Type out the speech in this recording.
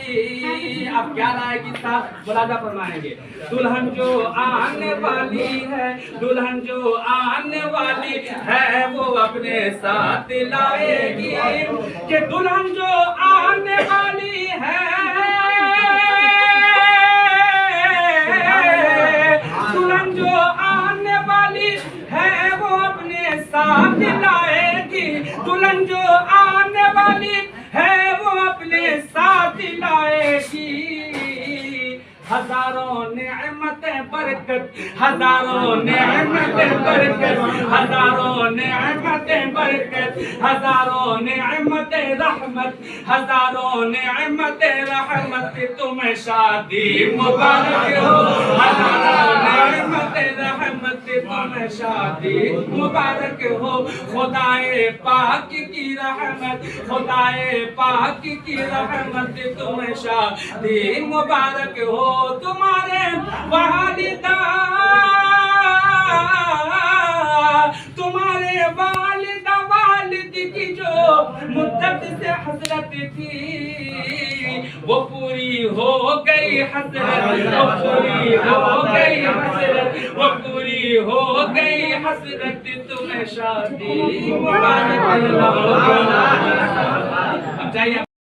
اب کیا لائے گی صاحب ملاحظہ فرمائیں گے. دلہن جو آنے والی ہے، دلہن جو آنے والی ہے وہ اپنے ساتھ لائے گی. کہ دلہن جو آنے والی ہے، دلہن جو آنے والی ہے وہ اپنے ساتھ لائے گی. دلہن جو آنے والی ہے وہ اپنے ساتھ لائے گی. ہزاروں نعمتیں برکت، ہزاروں نعمتیں برکت، ہزاروں نعمتیں برکت، ہزاروں نعمتیں رحمت، ہزاروں نعمتیں رحمت. تمہیں شادی مبارک ہو، ہزاروں نعمتیں رحمت. تمہیں شادی مبارک ہو. خدائے پاک کی رحمت، خدائے پاک کی رحمت. تمہیں شادی مبارک ہو. تمہارے والدہ، تمہارے والدہ والد کی جو مدت سے حسرت تھی وہ پوری ہو گئی حسرت، وہ پوری ہو گئی حسرت، وہ پوری ہو گئی حسرت. تمہیں شادی مبارک ہو. اب جائیے.